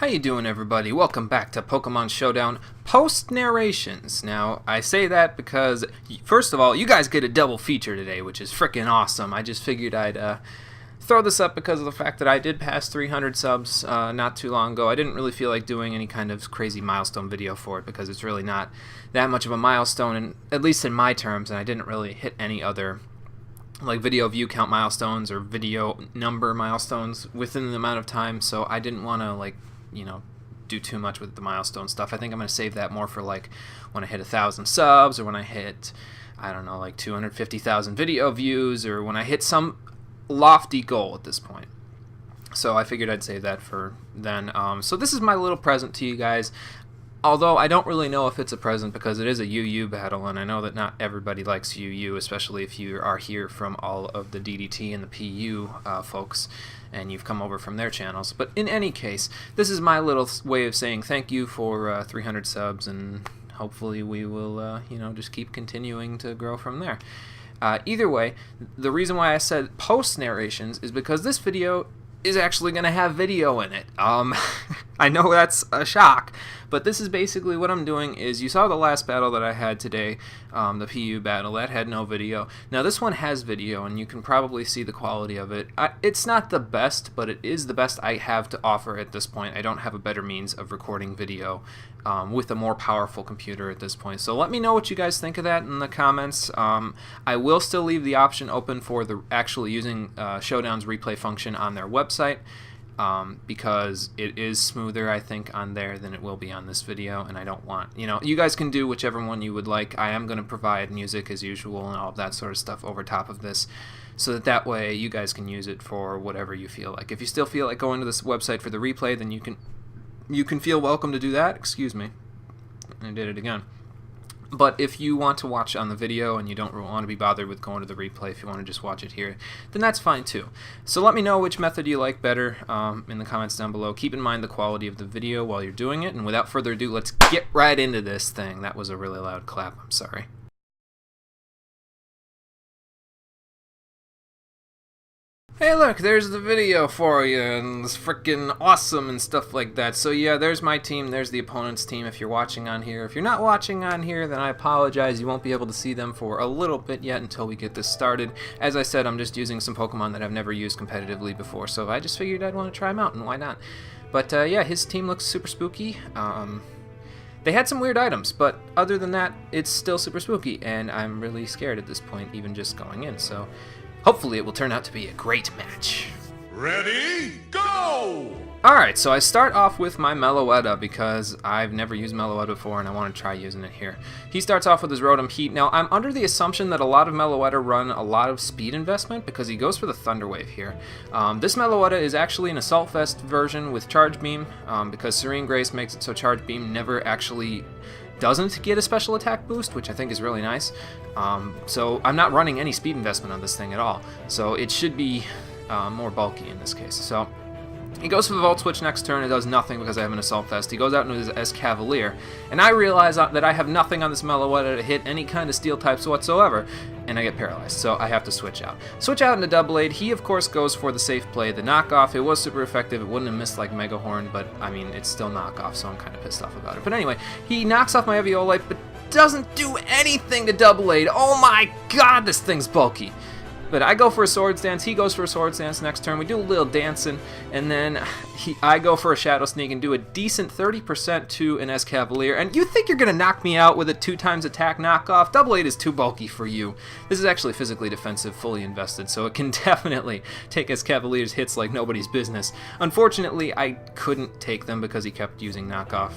How you doing, everybody? Welcome back to Pokemon Showdown Post-Narrations. Now, I say that because, first of all, you guys get a double feature today, which is freaking awesome. I just figured I'd throw this up because of the fact that I did pass 300 subs not too long ago. I didn't really feel like doing any kind of crazy milestone video for it because it's really not that much of a milestone, and at least in my terms, and I didn't really hit any other like video view count milestones or video number milestones within the amount of time, so I didn't want to do too much with the milestone stuff. I think I'm going to save that more for like when I hit 1,000 subs, or when I hit, I don't know, like 250,000 video views, or when I hit some lofty goal at this point. So I figured I'd save that for then. So this is my little present to you guys. Although I don't really know if it's a present because it is a UU battle, and I know that not everybody likes UU, especially if you are here from all of the DDT and the PU folks, and you've come over from their channels. But in any case, this is my little way of saying thank you for 300 subs, and hopefully we will, just keep continuing to grow from there. Either way, the reason why I said post-narrations is because this video is actually going to have video in it. I know that's a shock, but this is basically what I'm doing. Is you saw the last battle that I had today, the PU battle, that had no video. Now this one has video, and you can probably see the quality of it. It's not the best, but it is the best I have to offer at this point. I don't have a better means of recording video with a more powerful computer at this point. So let me know what you guys think of that in the comments. I will still leave the option open for the actually using Showdown's replay function on their website. Because it is smoother, I think, on there than it will be on this video, and I don't want, you guys can do whichever one you would like. I am going to provide music as usual and all of that sort of stuff over top of this, so that way you guys can use it for whatever you feel like. If you still feel like going to this website for the replay, then you can feel welcome to do that. Excuse me, I did it again. But if you want to watch on the video and you don't want to be bothered with going to the replay, if you want to just watch it here, then that's fine too. So let me know which method you like better in the comments down below. Keep in mind the quality of the video while you're doing it, and without further ado, let's get right into this thing. That was a really loud clap, I'm sorry. Hey look, there's the video for you, and it's freaking awesome and stuff like that. So yeah, there's my team, there's the opponent's team if you're watching on here. If you're not watching on here, then I apologize. You won't be able to see them for a little bit yet until we get this started. As I said, I'm just using some Pokemon that I've never used competitively before, so I just figured I'd want to try them out, and why not? But yeah, his team looks super spooky. They had some weird items, but other than that, it's still super spooky, and I'm really scared at this point, even just going in, so hopefully it will turn out to be a great match. Ready, go! Alright, so I start off with my Meloetta because I've never used Meloetta before and I want to try using it here. He starts off with his Rotom Heat. Now, I'm under the assumption that a lot of Meloetta run a lot of speed investment because he goes for the Thunder Wave here. This Meloetta is actually an Assault Vest version with Charge Beam because Serene Grace makes it so Charge Beam never actually doesn't get a special attack boost, which I think is really nice. So I'm not running any speed investment on this thing at all, so it should be more bulky in this case. So he goes for the Volt Switch next turn. It does nothing because I have an Assault Vest. He goes out into his S-Cavalier, and I realize that I have nothing on this Meloetta to hit any kind of steel types whatsoever, and I get paralyzed, so I have to switch out. Switch out into Doublade. He, of course, goes for the safe play, the knockoff. It was super effective. It wouldn't have missed like Mega Horn, but, I mean, it's still knockoff, so I'm kind of pissed off about it. But anyway, he knocks off my Eviolite, but doesn't do anything to Doublade. Oh my god, this thing's bulky. But I go for a Swords Dance, he goes for a Swords Dance next turn, we do a little dancing, and then I go for a Shadow Sneak and do a decent 30% to an S-Cavalier, and you think you're going to knock me out with a 2x attack knockoff? Double-8 is too bulky for you. This is actually physically defensive, fully invested, so it can definitely take S-Cavalier's hits like nobody's business. Unfortunately, I couldn't take them because he kept using knockoff,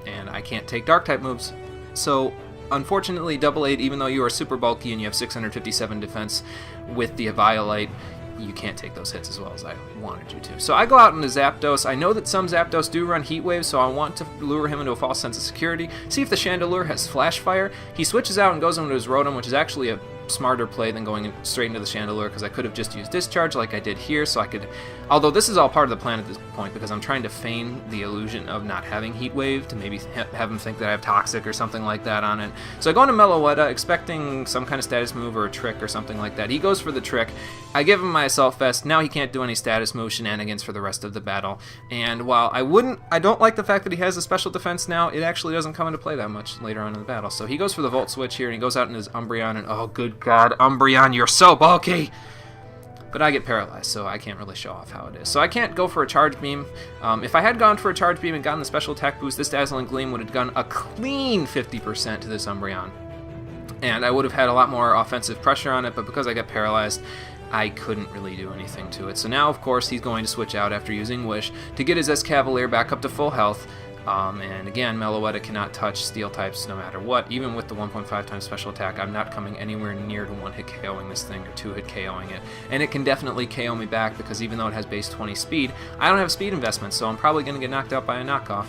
and I can't take Dark-type moves, so unfortunately, Double-8, even though you are super bulky and you have 657 defense with the Eviolite, you can't take those hits as well as I wanted you to. So I go out into Zapdos. I know that some Zapdos do run Heat Wave, so I want to lure him into a false sense of security. See if the Chandelure has Flash Fire. He switches out and goes into his Rotom, which is actually a smarter play than going straight into the Chandelure, because I could have just used Discharge like I did here, so I could... Although this is all part of the plan at this point, because I'm trying to feign the illusion of not having Heat Wave to maybe have him think that I have Toxic or something like that on it. So I go into Meloetta expecting some kind of status move or a trick or something like that. He goes for the trick. I give him my Assault Vest. Now he can't do any status move shenanigans for the rest of the battle. And while I don't like the fact that he has a special defense now, it actually doesn't come into play that much later on in the battle. So he goes for the Volt Switch here, and he goes out in his Umbreon, and oh good god, Umbreon, you're so bulky! But I get paralyzed, so I can't really show off how it is. So I can't go for a Charge Beam. If I had gone for a Charge Beam and gotten the special attack boost, this Dazzling Gleam would have done a clean 50% to this Umbreon. And I would have had a lot more offensive pressure on it, but because I got paralyzed, I couldn't really do anything to it. So now, of course, he's going to switch out after using Wish to get his Escavalier back up to full health. And again, Meloetta cannot touch Steel types no matter what. Even with the 1.5 times special attack, I'm not coming anywhere near to one-hit KOing this thing or two-hit KOing it. And it can definitely KO me back because even though it has base 20 speed, I don't have speed investment, so I'm probably going to get knocked out by a knockoff.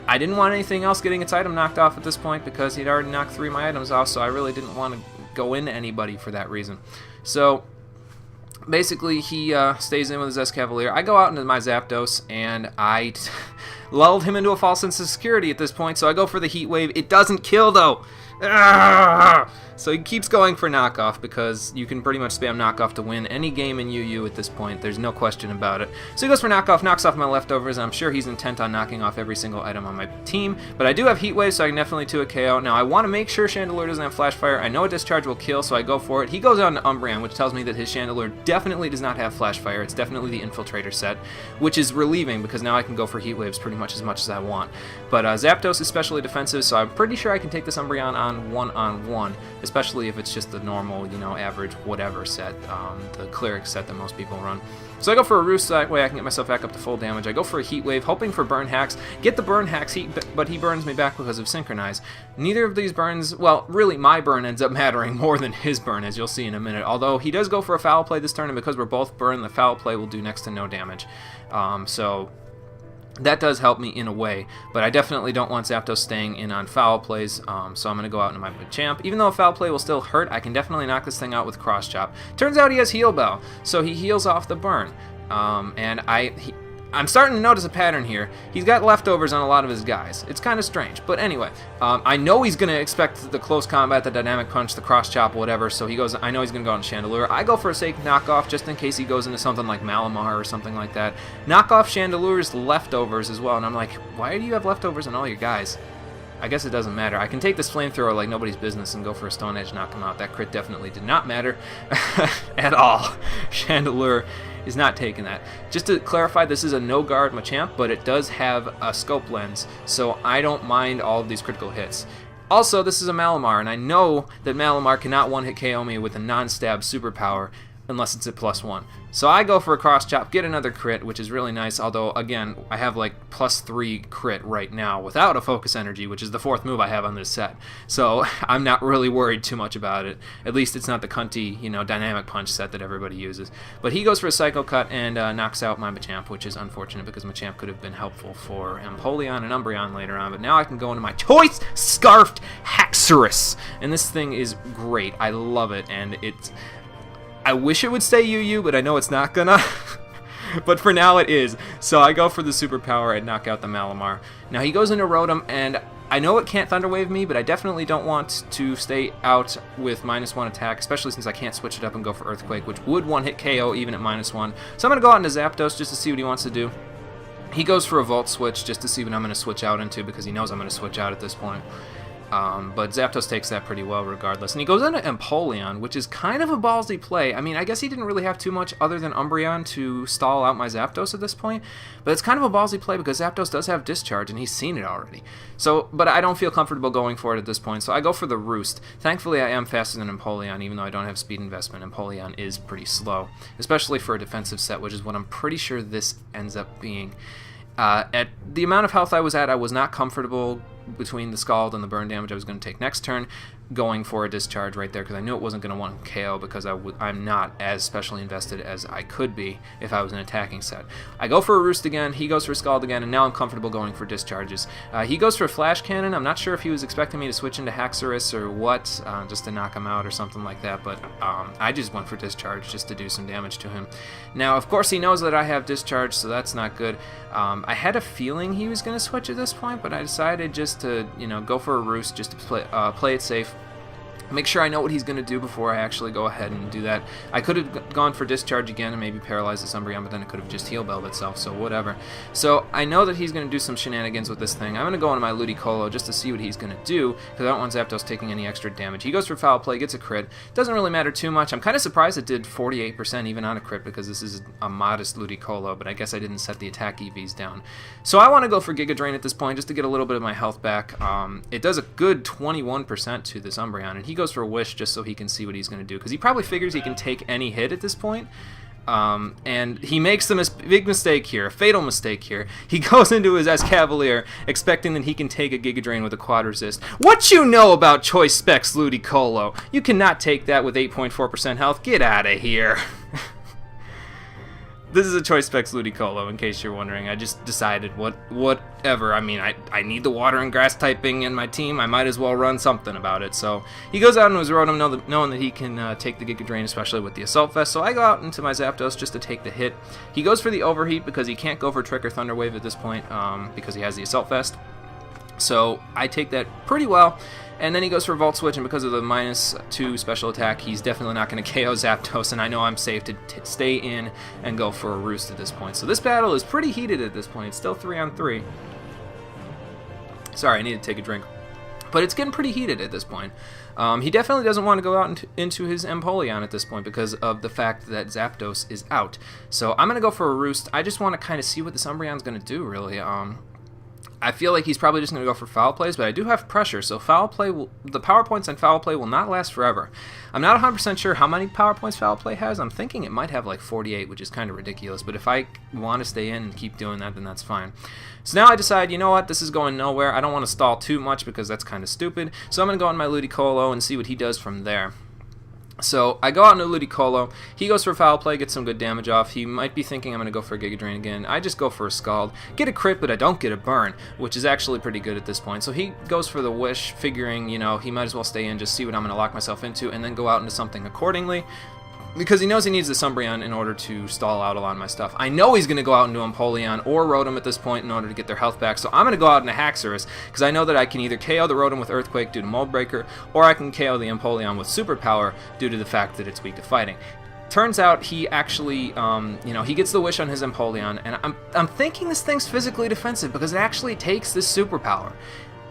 I didn't want anything else getting its item knocked off at this point because he'd already knocked 3 of my items off, so I really didn't want to go into anybody for that reason. So basically, he stays in with his Escavalier. I go out into my Zapdos, and I lulled him into a false sense of security at this point, so I go for the Heat Wave. It doesn't kill, though. So he keeps going for knockoff because you can pretty much spam knockoff to win any game in UU at this point. There's no question about it. So he goes for knockoff, knocks off my leftovers. I'm sure he's intent on knocking off every single item on my team, but I do have Heat Wave, so I can definitely do a KO. Now I want to make sure Chandelure doesn't have Flash Fire. I know a Discharge will kill, so I go for it. He goes on to Umbreon, which tells me that his Chandelure definitely does not have Flash Fire. It's definitely the Infiltrator set, which is relieving because now I can go for Heat Waves pretty much as I want. But Zapdos is specially defensive, so I'm pretty sure I can take this Umbreon on one-on-one, especially if it's just the normal, average whatever set, the Cleric set that most people run. So I go for a Roost, so that way I can get myself back up to full damage. I go for a Heat Wave, hoping for Burn Hacks. Get the Burn Hacks, but he burns me back because of Synchronize. Neither of these burns, well, really my burn ends up mattering more than his burn, as you'll see in a minute. Although he does go for a Foul Play this turn, and because we're both burned, the Foul Play will do next to no damage. So that does help me in a way, but I definitely don't want Zapdos staying in on foul plays, so I'm going to go out into my Machamp. Even though a foul play will still hurt, I can definitely knock this thing out with Cross Chop. Turns out he has Heal Bell, so he heals off the burn. And I'm starting to notice a pattern here. He's got leftovers on a lot of his guys. It's kind of strange, but anyway, I know he's going to expect the close combat, the Dynamic Punch, the Cross Chop, whatever, so I know he's going to go into Chandelure. I go for a safe knockoff just in case he goes into something like Malamar or something like that. Knock off Chandelure's leftovers as well, and I'm like, why do you have leftovers on all your guys? I guess it doesn't matter. I can take this Flamethrower like nobody's business and go for a Stone Edge, knock him out. That crit definitely did not matter at all. Chandelure is not taking that. Just to clarify, this is a no-guard Machamp, but it does have a Scope Lens, so I don't mind all of these critical hits. Also, this is a Malamar, and I know that Malamar cannot one-hit KO me with a non-stab superpower unless it's at +1. So I go for a Cross Chop, get another crit, which is really nice, although, again, I have like +3 crit right now without a Focus Energy, which is the 4th move I have on this set. So I'm not really worried too much about it. At least it's not the cunty, Dynamic Punch set that everybody uses. But he goes for a Psycho Cut and knocks out my Machamp, which is unfortunate because Machamp could have been helpful for Empoleon and Umbreon later on. But now I can go into my Choice Scarfed Haxorus, and this thing is great. I love it, and I wish it would stay UU, but I know it's not gonna. But for now it is. So I go for the superpower and knock out the Malamar. Now he goes into Rotom, and I know it can't Thunder Wave me, but I definitely don't want to stay out with -1 attack, especially since I can't switch it up and go for Earthquake, which would one-hit KO even at -1. So I'm going to go out into Zapdos just to see what he wants to do. He goes for a Volt Switch just to see what I'm going to switch out into because he knows I'm going to switch out at this point. But Zapdos takes that pretty well regardless. And he goes into Empoleon, which is kind of a ballsy play. I mean, I guess he didn't really have too much other than Umbreon to stall out my Zapdos at this point. But it's kind of a ballsy play because Zapdos does have Discharge, and he's seen it already. So, but I don't feel comfortable going for it at this point, so I go for the Roost. Thankfully, I am faster than Empoleon, even though I don't have speed investment. Empoleon is pretty slow, especially for a defensive set, which is what I'm pretty sure this ends up being. At the amount of health I was at, I was not comfortable between the Scald and the burn damage I was going to take next turn. going for a discharge right there because I knew it wasn't going to want KO because I'm not as specially invested as I could be if I was an attacking set. I go for a Roost again, he goes for Scald again, and now I'm comfortable going for discharges. He goes for a Flash Cannon. I'm not sure if he was expecting me to switch into Haxorus or what, just to knock him out or something like that, but I just went for discharge just to do some damage to him. Now, of course, he knows that I have discharge, so that's not good. I had a feeling he was going to switch at this point, but I decided just to, go for a Roost just to play it safe. Make sure I know what he's going to do before I actually go ahead and do that. I could have gone for discharge again and maybe paralyze this Umbreon, but then it could have just heal belled itself, so whatever. So I know that he's going to do some shenanigans with this thing. I'm going to go into my Ludicolo just to see what he's going to do, because I don't want Zapdos taking any extra damage. He goes for Foul Play, gets a crit. Doesn't really matter too much. I'm kind of surprised it did 48% even on a crit, because this is a modest Ludicolo, but I guess I didn't set the attack EVs down. So I want to go for Giga Drain at this point just to get a little bit of my health back. It does a good 21% to this Umbreon, and he goes for a Wish just so he can see what he's going to do, because he probably figures he can take any hit at this point. And he makes a big mistake here, a fatal mistake here. He goes into his Escavalier expecting that he can take a Giga Drain with a Quad Resist. What you know about Choice Specs Ludicolo? You cannot take that with 8.4% health. Get out of here. This is a Choice Specs Ludicolo, in case you're wondering. I just decided, whatever. I mean, I need the water and grass typing in my team. I might as well run something about it. So he goes out into his Rotom knowing that he can take the Giga Drain, especially with the Assault Vest. So I go out into my Zapdos just to take the hit. He goes for the Overheat because he can't go for Trick or Thunder Wave at this point because he has the Assault Vest. So I take that pretty well. And then he goes for Volt Switch, and because of the -2 special attack, he's definitely not going to KO Zapdos, and I know I'm safe to stay in and go for a Roost at this point. So this battle is pretty heated at this point. It's still 3-on-3. Sorry, I need to take a drink. But it's getting pretty heated at this point. He definitely doesn't want to go out into his Empoleon at this point because of the fact that Zapdos is out. So I'm going to go for a Roost. I just want to kind of see what this Umbreon's going to do, really. I feel like he's probably just going to go for Foul Plays, but I do have pressure, so the Power Points on Foul Play will not last forever. I'm not 100% sure how many Power Points Foul Play has. I'm thinking it might have like 48, which is kind of ridiculous, but if I want to stay in and keep doing that, then that's fine. So now I decide, you know what, this is going nowhere. I don't want to stall too much because that's kind of stupid, so I'm going to go on my Ludicolo and see what he does from there. So I go out into Ludicolo, he goes for Foul Play, gets some good damage off. He might be thinking I'm going to go for a Giga Drain again. I just go for a Scald, get a crit, but I don't get a burn, which is actually pretty good at this point. So he goes for the Wish, figuring, he might as well stay in, just see what I'm going to lock myself into, and then go out into something accordingly. Because he knows he needs the Umbreon in order to stall out a lot of my stuff. I know he's going to go out into Empoleon or Rotom at this point in order to get their health back, so I'm going to go out into Haxorus, because I know that I can either KO the Rotom with Earthquake due to Mold Breaker, or I can KO the Empoleon with Superpower due to the fact that it's weak to fighting. Turns out he actually, he gets the Wish on his Empoleon, and I'm thinking this thing's physically defensive, because it actually takes this Superpower.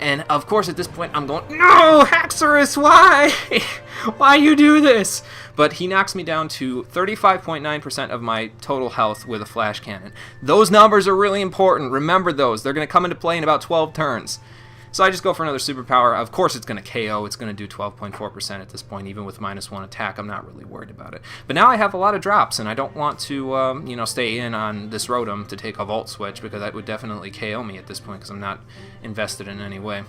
And, of course, at this point, I'm going, no, Haxorus, why? Why you do this? But he knocks me down to 35.9% of my total health with a Flash Cannon. Those numbers are really important. Remember those. They're going to come into play in about 12 turns. So I just go for another Superpower. Of course it's going to KO. It's going to do 12.4% at this point, even with -1 attack. I'm not really worried about it. But now I have a lot of drops, and I don't want to, stay in on this Rotom to take a Volt Switch, because that would definitely KO me at this point, because I'm not invested in any way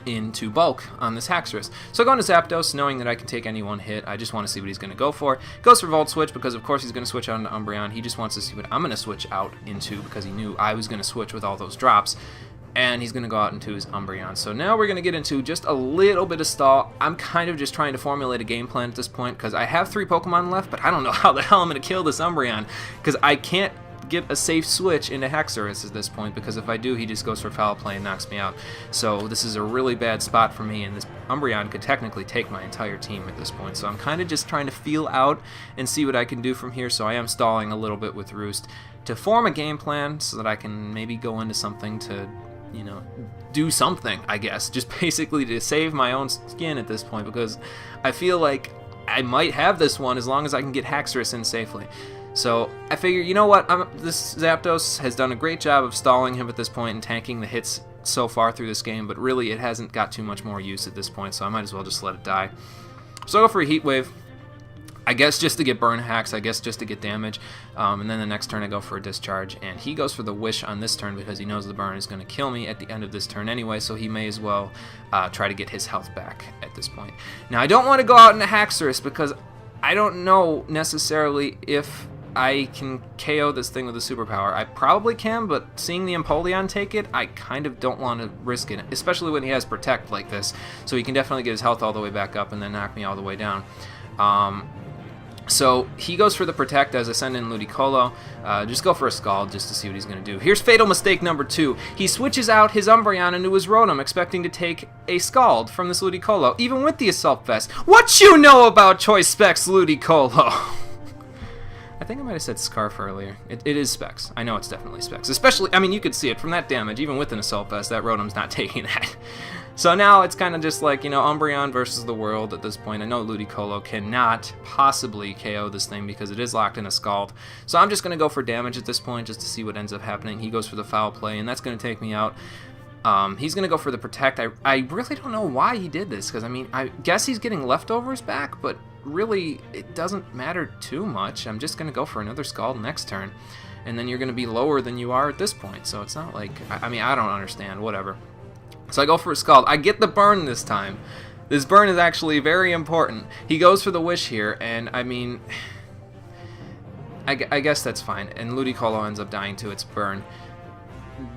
into bulk on this Haxorus. So I go into Zapdos, knowing that I can take any one hit. I just want to see what he's going to go for. Goes for Volt Switch, because of course he's going to switch out into Umbreon. He just wants to see what I'm going to switch out into, because he knew I was going to switch with all those drops. And he's going to go out into his Umbreon. So now we're going to get into just a little bit of stall. I'm kind of just trying to formulate a game plan at this point, because I have 3 Pokemon left, but I don't know how the hell I'm going to kill this Umbreon, because I can't get a safe switch into Haxorus at this point, because if I do, he just goes for Foul Play and knocks me out. So this is a really bad spot for me, and this Umbreon could technically take my entire team at this point. So I'm kind of just trying to feel out and see what I can do from here, so I am stalling a little bit with Roost to form a game plan so that I can maybe go into something to do something, I guess, just basically to save my own skin at this point, because I feel like I might have this one as long as I can get Haxorus in safely. So I figure, you know what, this Zapdos has done a great job of stalling him at this point and tanking the hits so far through this game, but really it hasn't got too much more use at this point, so I might as well just let it die. So I go for a Heat Wave. I guess just to get burn hacks, I guess just to get damage, and then the next turn I go for a discharge, and he goes for the wish on this turn because he knows the burn is going to kill me at the end of this turn anyway, so he may as well try to get his health back at this point. Now I don't want to go out into Haxorus because I don't know necessarily if I can KO this thing with a superpower. I probably can, but seeing the Empoleon take it, I kind of don't want to risk it, especially when he has Protect like this, so he can definitely get his health all the way back up and then knock me all the way down. So he goes for the Protect as I send in Ludicolo. Just go for a Scald just to see what he's going to do. Here's fatal mistake number 2. He switches out his Umbreon into his Rotom, expecting to take a Scald from this Ludicolo, even with the Assault Vest. What you know about Choice Specs, Ludicolo? I think I might have said Scarf earlier. It is Specs. I know it's definitely Specs. Especially, I mean, you could see it from that damage. Even with an Assault Vest, that Rotom's not taking that. So now it's kind of just like, you know, Umbreon versus the world at this point. I know Ludicolo cannot possibly KO this thing because it is locked in a Scald. So I'm just going to go for damage at this point just to see what ends up happening. He goes for the Foul Play, and that's going to take me out. He's going to go for the Protect. I really don't know why he did this because, I mean, I guess he's getting leftovers back, but really it doesn't matter too much. I'm just going to go for another Scald next turn, and then you're going to be lower than you are at this point. So it's not like, I mean, I don't understand. Whatever. So I go for a Scald. I get the burn this time. This burn is actually very important. He goes for the Wish here, and I mean, I guess that's fine. And Ludicolo ends up dying to its burn.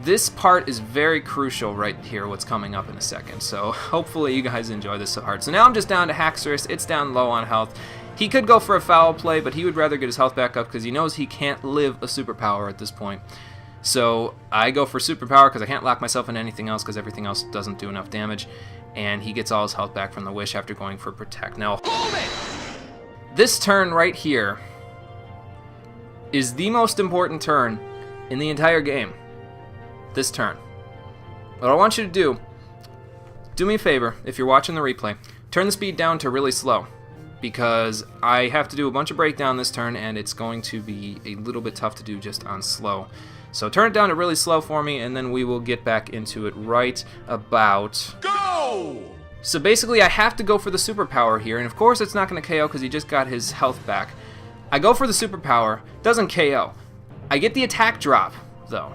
This part is very crucial right here, what's coming up in a second. So hopefully you guys enjoy this so hard. So now I'm just down to Haxorus. It's down low on health. He could go for a Foul Play, but he would rather get his health back up because he knows he can't live a superpower at this point. So I go for Superpower because I can't lock myself into anything else because everything else doesn't do enough damage. And he gets all his health back from the Wish after going for Protect. Now, this turn right here is the most important turn in the entire game. This turn. What I want you to do me a favor, if you're watching the replay, turn the speed down to really slow. Because I have to do a bunch of breakdown this turn, and it's going to be a little bit tough to do just on slow. So turn it down to really slow for me, and then we will get back into it right about... Go! So basically, I have to go for the Superpower here, and of course it's not going to KO because he just got his health back. I go for the Superpower, doesn't KO. I get the attack drop, though,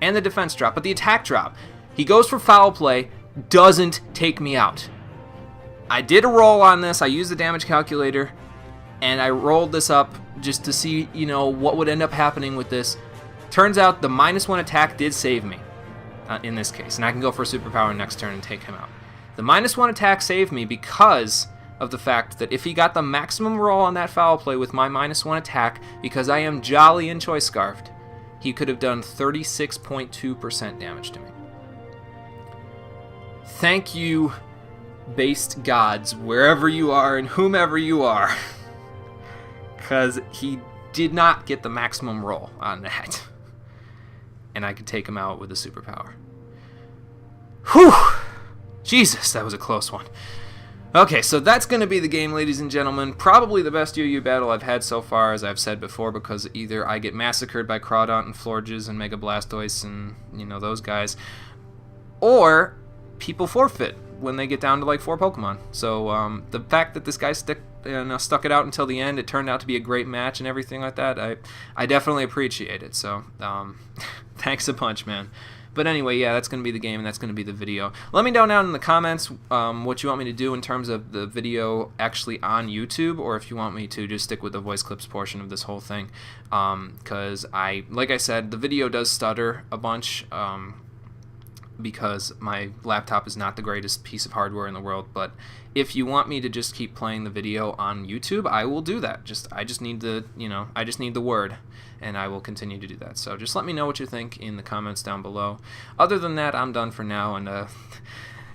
and the defense drop, but the attack drop, he goes for Foul Play, doesn't take me out. I did a roll on this, I used the damage calculator, and I rolled this up just to see, you know, what would end up happening with this. Turns out the -1 attack did save me in this case, and I can go for a Superpower next turn and take him out. The -1 attack saved me because of the fact that if he got the maximum roll on that Foul Play with my -1 attack, because I am Jolly and Choice Scarfed, he could have done 36.2% damage to me. Thank you, based gods, wherever you are and whomever you are, because he did not get the maximum roll on that. And I could take him out with a Superpower. Whew! Jesus, that was a close one. Okay, so that's going to be the game, ladies and gentlemen. Probably the best UU battle I've had so far, as I've said before, because either I get massacred by Crawdaunt and Florges and Mega Blastoise and, you know, those guys, or people forfeit when they get down to like 4 Pokemon. So the fact that this guy stuck it out until the end, it turned out to be a great match and everything like that, I definitely appreciate it. So thanks a bunch, man. But anyway, yeah, that's going to be the game, and that's going to be the video. Let me know down in the comments what you want me to do in terms of the video actually on YouTube, or if you want me to just stick with the voice clips portion of this whole thing. Because like I said, the video does stutter a bunch, because my laptop is not the greatest piece of hardware in the world. But if you want me to just keep playing the video on YouTube, I will do that. I just need the, I just need the word, and I will continue to do that. So just let me know what you think in the comments down below. Other than that, I'm done for now, and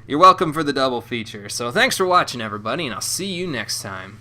you're welcome for the double feature. So thanks for watching, everybody, and I'll see you next time.